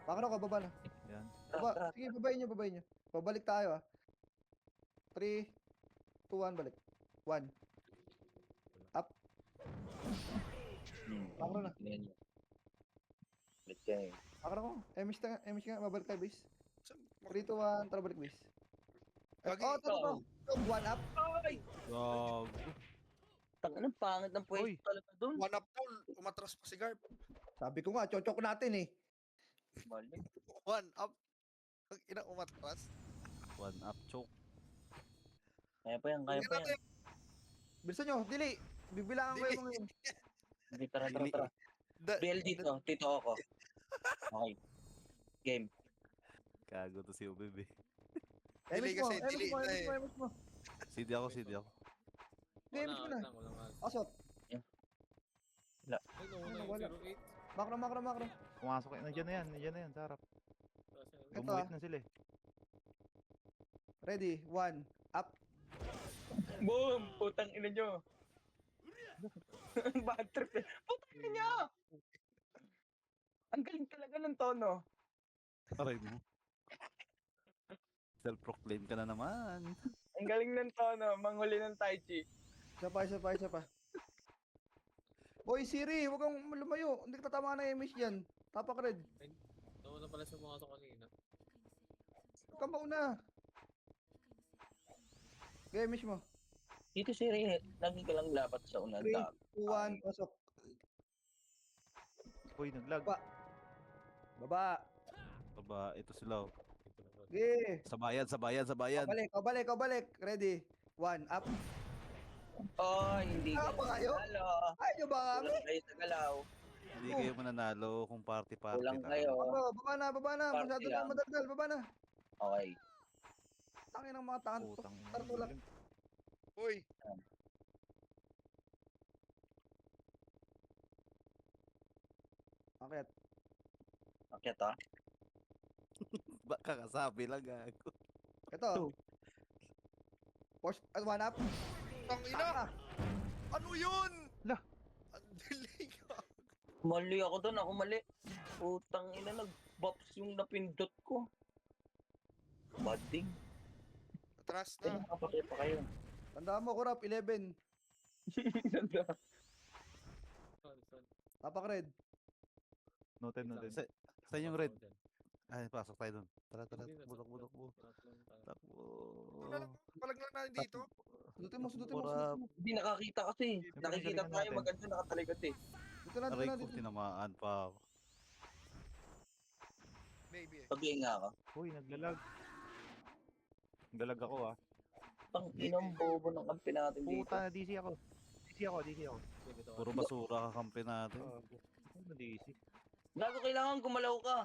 Makro ka, baba na.
Yan.
Baba. Sige, babayin nyo. Babalik tayo 3, 2, 1, balik. 1. Makro na.
Yan yun. Let's go.
Makro ko. Emish nga, babalik tayo, base. 3, 2, 1, tara balik, base.
Gagi,
Oh, ito. 1 up.
Ay!
Gago.
Tangan ng pangit ng
Uy.
pwesto talaga dun.
One up daw, umatras pa si Garb.
Sabi ko nga, chochok natin eh.
Mali.
One up. Ang ina umatras.
One up choke.
Kaya pa yan, kaya pa yan.
Bilisan nyo, dili. Bibilangan ko
Dili.
yung mga yun.
Hindi, tara, tara,
Dili.
tara. BL dito, tito ako. Okay. Game.
Gago to si Ubib eh.
Dili
MS mo,
kasi,
MS
dili
mo,
na
MS mo, MS mo.
CD ako, CD ako.
Game mo na.
Walang alas.
Asot.
Ay, nauna yung
wala.
08.
Makro, makro, makro.
Pumasok yan. Nandiyan na yan, sa harap.
Ito,
Bumuhit na sila eh.
Ready? 1. Up.
Boom! Putang ina nyo. Bad trip eh. Putang ina nyo! Ang galing talaga ng tono.
Aray mo. Self-proclaim ka na naman.
Ang galing ng tono. Manghuli ng Tai Chi.
Isa pa, isa pa, isa pa. Hoy Siri, huwag kang lumayo. Hindi ka tatama ng MS yan. Tapak red.
Nauna pala siya mga kanina.
Huwag kang mauna. Game mo.
Dito si Ray, lagi ka lang lapat sa unang
3,
daan.
2, 1, pasok.
Uy, naglag.
Baba.
Aba, ito sila. oh.
Okay.
Sabayan, sabayan, sabayan.
Kabalik. Ready? 1, up.
Oh, hindi
Ah,
ka
ba kayo?
Halo.
Ay, nyo ba kami?
Kulang kayo sa galaw.
Hindi kayo mananalo kung party-party
Kulang
tayo.
kayo.
Baba na.
Party
Masyado
lang.
na madaldal. Baba na.
Okay.
Tangin ng mga tangan to.
Putang ina.
Tartulak.
Uy,
Akit.
Akyat ah.
Baka kasabi lang gago.
Ito. Push. 1 up.
ang ina.
Tama.
Ano yun?
Lah.
Ang diling.
Mali ako doon, ako mali. Putang ina, nag-bops yung napindot ko. Bading.
Atras
Ay,
na.
nakapatay pa kayo.
Tandaan mo, Kurap. 11.
Ganda.
Sorry.
Tapak red.
Noted, noted.
Saan yung red? Ay, pasok tayo dun. Tara,
Hindi na,
takbo. Takbo.
Palag lang natin dito.
Sundutin mo.
Kurap.
Hindi nakakita kasi. Nakikita
galingan
tayo,
natin.
maganda nakatalikod eh.
Dito na.
Aray ko, tinamaan pa ako.
Maybe eh.
Pag nga ako.
Uy, naglalag. Naglalag ako ah.
Pang inang bobo ng kampi natin dito.
Puta, DC ako. DC ako.
Puro basura kakampi natin.
Ano DC?
Gago, kailangan gumalaw ka.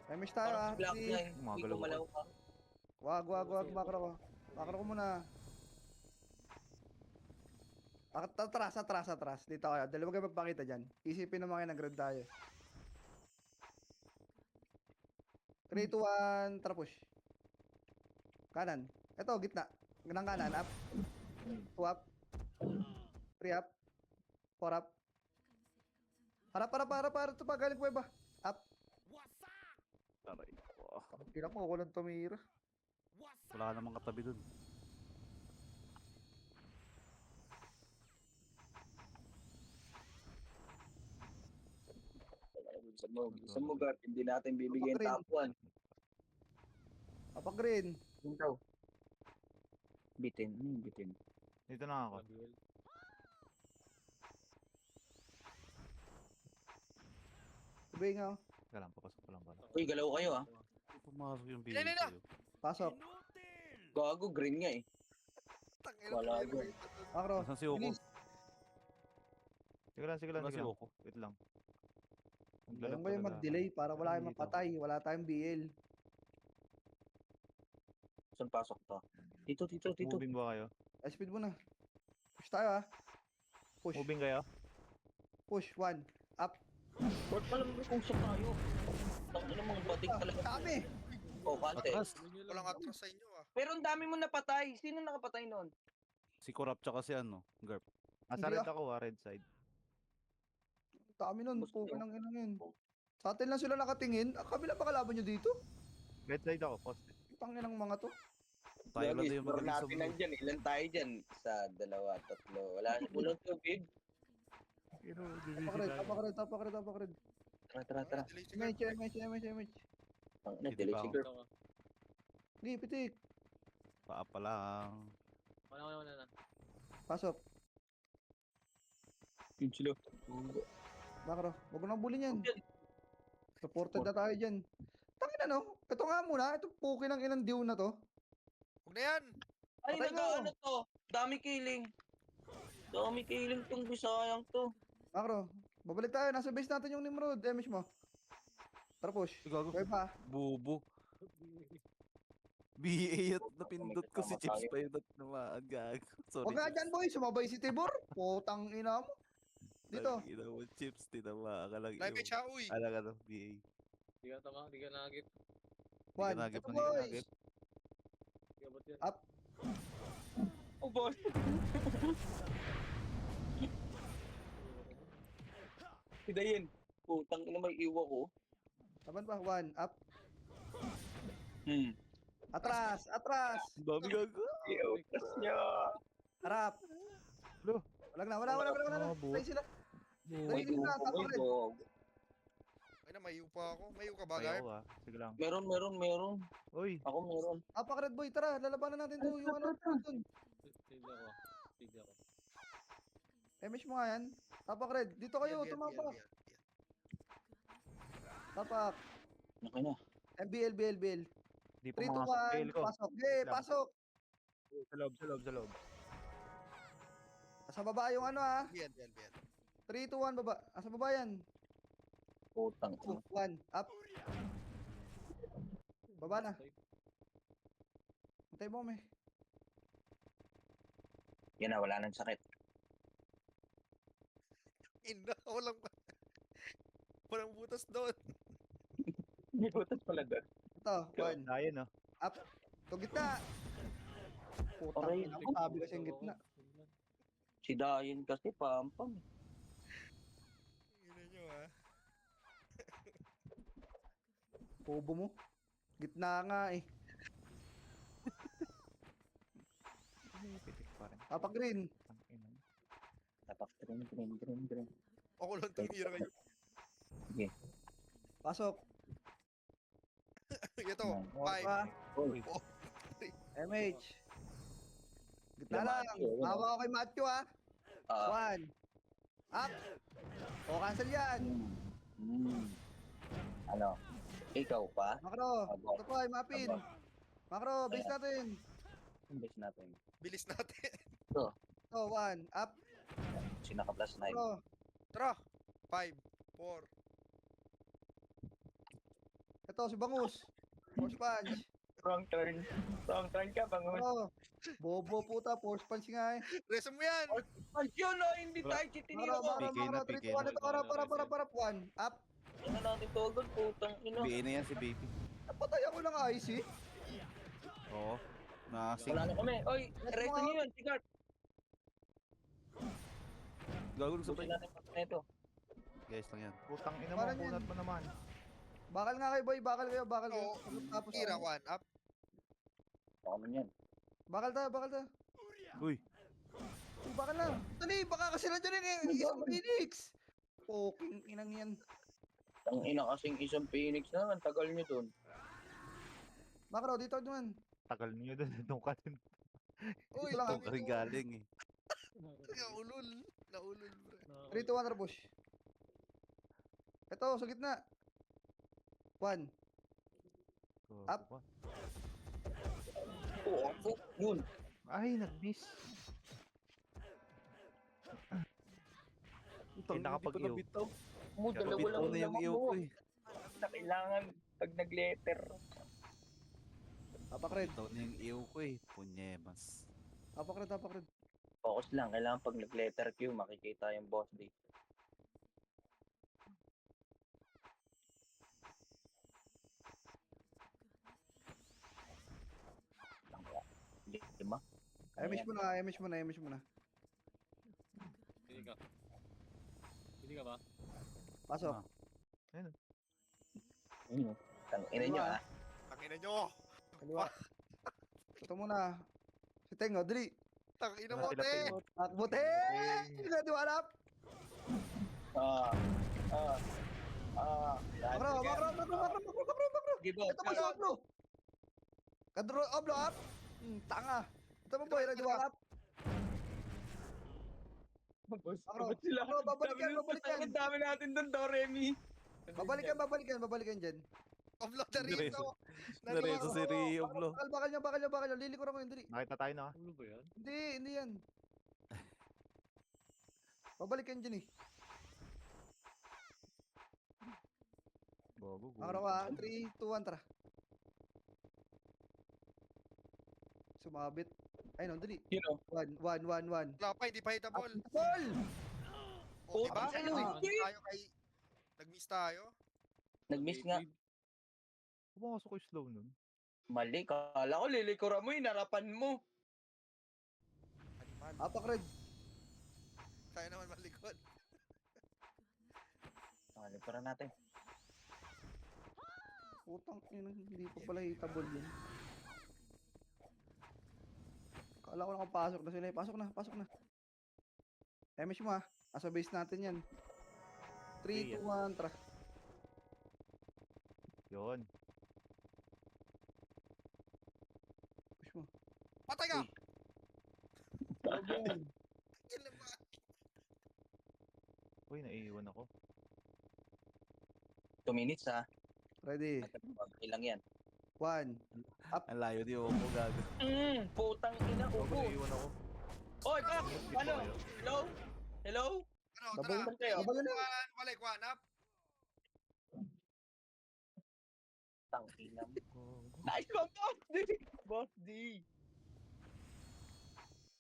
MS tayo
Parang
ah.
si Black
Sige.
na eh. Hindi
Gumagalaw
gumalaw ka.
Wag. Makro ko. Makro ko muna. Atras. Dito kayo. Dalawa kayo magpakita dyan. Isipin naman kayo nag-red tayo. 3, 2, 1, tara push. Kanan. Ito, gitna. Ng kanan, up. 2 up. 3 up. 4 up. Harap. Ito pa, galing ko ba? Up.
Aray ko.
Kailan ko lang tumira.
Wala namang katabi dun.
Gusto mo, Gart, hindi natin bibigyan
Green.
top 1.
Apa green.
Yung daw. Bitin. Bitin.
Dito na ako.
Sabi nga.
Teka lang, papasok ko lang pala.
Uy, galaw kayo ah.
Pumasok yung
Ilan
bilin
na?
sa'yo.
Pasok.
Gago, green nga eh.
Tangina
Wala
to.
doon.
Makro.
Nasaan si Oko?
Bilis.
Sige lang.
Wala si Oko.
Wait lang.
Ngayon ba yung mag-delay para wala kayong
Dito.
mapatay. Wala tayong BL.
Saan pasok to? Dito.
Moving ba kayo?
Speed mo na. Push tayo ah. Push.
Moving kayo?
Push. 1. Up.
Ba't alam mo kung saan tayo? Tangina mga batik talaga.
Dami.
Oh, kante.
Atras.
Walang atras sa inyo ah.
Pero ang dami mo napatay. Sino nakapatay noon?
Si Kurap tsaka si ano, Garp.
Nasa
Hindi
red ako red side.
Dami nun.
Gusto
Pukin
nyo?
ng inang yun. Sa atin lang sila nakatingin. Kabila ba kalaban nyo dito?
Red side ako, poste.
Tangin ng mga to.
Tayo lang
Gagi,
din yung
score
magaling sa
natin
blue.
nandyan. Ilan tayo dyan? Isa, dalawa, tatlo. Wala na pulang tubig.
Pero,
Tapak red.
Tara.
Delay si Gert.
MH.
Ang
Hindi
delay
pa
si
ako.
Gert.
Hindi, pitik.
Paa pa lang.
Wala na.
Pasok.
Yun sila.
Makro. Huwag mo nang bulin yan. Supported na tayo dyan. Tangin ano? Ito nga muna. Ito puki ng inang diw na to.
Huwag na yan.
Ay,
Patay mo.
nag-ano to? Dami killing. Dami killing tong Bisayang to.
Macro. Babalik tayo. Nasa base natin yung Nimrod. Damage mo. Tara push.
Gago.
Kaya pa.
Bubo. BA at napindot ko si Chips pa yun at namaan gago. Sorry.
Huwag nga dyan boy. Sumabay si Tibor. Putang ina mo. Dito.
Ina mo, Chips. Tinamaan ka lang.
Live
yung-
it siya, uy.
Alang ano, BA.
Di ka tama, di ka nagip.
One.
nagip
Ito
ng
boys.
nagip.
Di ka ba't yan?
Oh, boss. Si Dayen. Putang ina may iwa ko.
Taban pa. One. Up.
Hmm.
Atras. Atras.
Ang dami gago.
Iutas niya.
Harap.
Lo.
Wala na. Wala na.
Mga
Patay sila.
May
Dali na.
iwa ko.
Tapos
May
rin.
dog.
Ay na, mayu pa ako. Mayu ka ba,
Ayaw
Garb?
ko ah. Sige lang.
Meron.
Uy.
Ako meron.
Apak Red Boy. Tara. Lalabanan natin to. Yung ano. Dun.
Hindi ako. Hindi ako.
Damage mo nga yan. Tapak Red. Dito kayo.
BL,
Tumapak.
BL.
Tapak.
Okay na.
BL.
Di pa
3, 2,
mga fail
1.
ko.
Pasok. Okay,
Lang.
pasok.
Sa loob.
Sa baba yung ano ha.
BL.
3, 2, 1 baba. Asa baba yan?
Putang
2,
ina.
1. Up. Baba na. Antay mo may.
Yan na, wala nang sakit.
Ina, walang butas doon.
May butas pala doon.
Ito, 1.
Dayan oh.
Up. To gitna. Putang
Aray,
ina ko. Sabi kasi yung gitna.
Si Dayen kasi pampam.
Ina nyo, ha?
Bobo mo. Gitna nga eh.
Pitik pa rin.
Tapak green.
Ang ina.
Tapak, green.
Ako lang tumira kayo.
Pasok.
Ito,
Okay
5.
pa.
Uy,
MH. Gitna
Yung
lang.
Matthew, yun,
Hawa ko kay Matthew ha.
ah,
1. Up. O cancel yan.
Ano? Ikaw pa?
Makro.
Abo.
Ito pa, mapin. Makro, base natin.
Imbes natin.
Bilis natin.
So, 1. Up.
Sinaka plus 9.
Makro.
Tara. 5, 4.
Ito, si Bangus. Force punch.
Wrong turn ka, bangun.
Makro. Bobo puta, force punch nga eh.
Reso mo yan.
Ay, yun o, hindi tayo chitiniro ko.
PK na,
3,
PK
2, 1.
na.
Ito, para. 1. Up.
Ano natin to agad, putang ina.
BA na yan si baby.
Napatay ako ng IC.
Oo. Nakasing.
Wala na kami. Oy, resto
mga-
nyo yun, Sigard.
Gago sa
Buti natin pa na ito.
Guys lang yan.
Putang ina mo.
Parang yan.
Kunat mo naman.
Bakal nga kayo, boy. Bakal kayo.
Oo.
Tapos,
Tira, 1 up.
Baka man yan.
bakal tayo.
Uy.
Uy, bakal na. Dali, baka kasi nandiyan yung isang Phoenix. Poking inang yan.
Ang ina kasing isang Phoenix na, ang tagal nyo dun.
Makro, dito naman.
Tagal niyo doon. Doon ka din.
Uy,
Ito lang,
Ito ka rin galing eh.
Naulol. Naulol, bro.
3, 2, 1, push. Ito, sa gitna. 1. Up.
Oo, yun.
Ay, nag-miss.
Utang,
nakapag-iw.
Mo, dalawa lang
Bitaw na yung
naman
iyo
mo.
ko eh.
Na kailangan pag nag-letter.
Tapak red.
Bitaw na yung iyo ko eh. Punyemas.
Tapak red.
Focus lang, kailangan pag nag-letter Q, makikita yung boss date. Lima?
MH mo na.
Hindi ka. Hindi ka ba?
Pasok.
Ah.
Ano? Tangina nyo
Diba?
ah.
Tangina nyo.
Kaliwa. Ito muna. Si Tengo, dali.
Tangina
Wala
mo,
sila
te.
pinot.
Takbo, te! Hindi na diwalap.
Ah.
Makro.
Give up.
Ito pa si Oblo. Kadro, Oblo, up. Tanga. Ito mo, boy, na diwalap.
Boss,
Makro.
ba't sila?
Makro, babalik yan.
Ang dami natin doon, Doremi.
Babalikan dyan.
Offload na rin.
Diretso.
No?
Diretso si Rio, bro.
Bakal nyo. Lilikuran ko yun, dali.
Nakita tayo na.
Ano ba yan?
Hindi yan. Babalikan dyan eh.
Bobo,
Makro ka, 3, 2, 1, tara. Sumabit. Ayun, dali.
You know.
1.
Wala pa, hindi pa hitable.
Ball!
Okay ba?
Puta,
Nag-miss tayo.
Nag-miss nga.
Pumasok ko yung slow nun.
Mali. Kala ko lilikuran mo, inarapan mo.
Animal.
Apak red.
Tayo naman malikod.
Likuran natin.
Putang ina, hindi pa pala hitable yun. Kala ko nakapasok na sila. Pasok na. MS mo Asa base natin yan. 3, 2, 1, tara.
Yun.
Push mo.
Patay ka!
Yun.
Kailan ba?
Uy, naiiwan ako.
2 minutes ha.
Ready.
Ilang yan.
1.
Ang layo di Opo gago.
Putang ina.
Bobo,
Upo.
naiiwan ako.
Oy, bak! Ano? Hello? Hello?
Ano,
Babay
tara.
na kayo. Babay na.
Balik, one up.
Tangina mo. Nice one, Boss D! Boss D!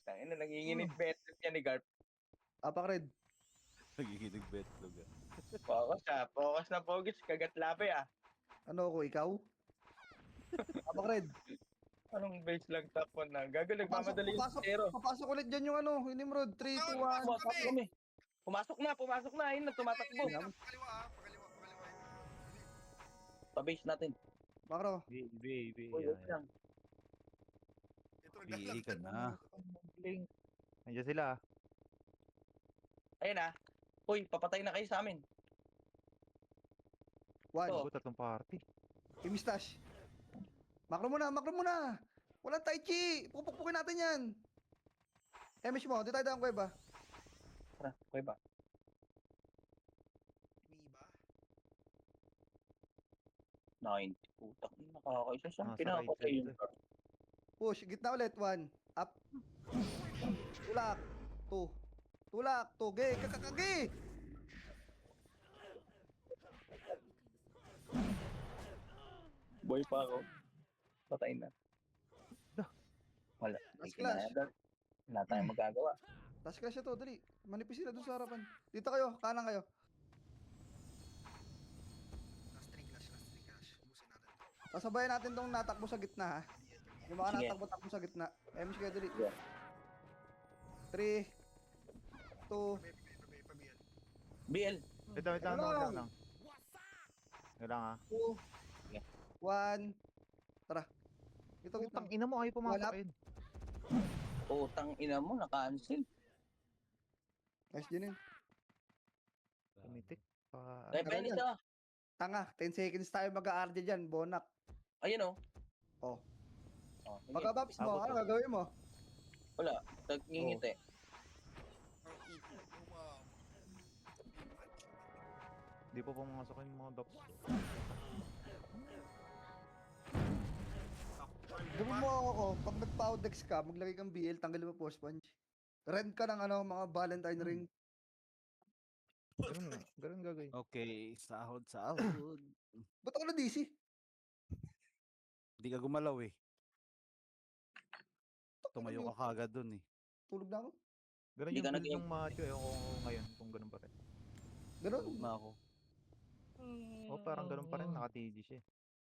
Tangina, nanginginig better niya ni Garp.
Apak red.
Nagiginig betlog ah.
Focus ha. Focus na focus. Kagat labi ah.
Ano ako, ikaw? Apak red.
Anong base lang tapon na? Gago, nagmamadali yung
Papasok.
zero.
Papasok ulit dyan yung ano, yung Nimrod. 3, 2, 1.
Pumasok kami. Pumasok na. Ayun na, tumatakbo.
Ayan.
Pakaliwa ha, pakaliwa.
Pa-base natin.
Makro.
B.
Uy, wait lang.
Ito,
BA ka na.
Nandiyan sila.
Ayun ah. Uy, papatay na kayo sa amin.
1.
Oh.
Bobo, tatlong party.
Imistash. Makro muna. Walang tai chi. Pupukpukin natin yan. MS mo, di tayo daang kuweba.
Tara, okay ba?
Miba.
9. Putak, nakakaisa saan
Nasa right
pinapatay
side
yun.
to.
Push, gitna ulit. 1. Up. Tulak. 2. Tulak. 2. Ge. Kakakagi.
Boy pa ako. Patay na. Wala.
Last
Sige
clash.
na. Wala tayong magagawa.
Last clash to, dali. Manipis sila dun sa harapan. Dito kayo, kanan kayo.
Last 3 clash. Ubusin natin to.
Sasabayan natin tong natakbo sa gitna ha. Yung mga
Sige.
natakbo-takbo sa gitna. MS kayo, dali.
Yeah.
3, 2,
Pabiyan.
BL.
Wait lang. Wait lang ah.
2,
Yeah.
1. Tara. Ito gitna.
Putang ina mo, ayaw pumasok
Wala.
ayun.
Utang ina mo, na-cancel.
Nice din yun.
Tumitik.
Kaya
Tara
Penny
yan.
ka.
Tanga, 10 seconds tayo mag-RD dyan, bonak.
Ayun o.
Oh.
Sige.
Pagka-baps mo,
Abot
ano
to.
gagawin mo?
Wala. Tagngingiti.
Ang ito. Wow.
Di pa pumasok yung mga docs.
Gawin mo ako, pag nag-powdex ka, maglagay kang BL, tanggalin mo po sponge. Rent ka ng ano, mga Valentine ring.
Ganun gagawin.
Okay, sahod.
Ba't ako na DC?
Hindi ka gumalaw eh.
Ano
Tumayo
yun?
ka kagad dun eh.
Tulog na ako.
Ganun
Hindi
yung
ka
build
nag-game.
ng macho eh. Ako ngayon kung ganun pa rin.
Ganun.
Tulog na ako.
O parang ganun pa rin. Naka-TG siya eh.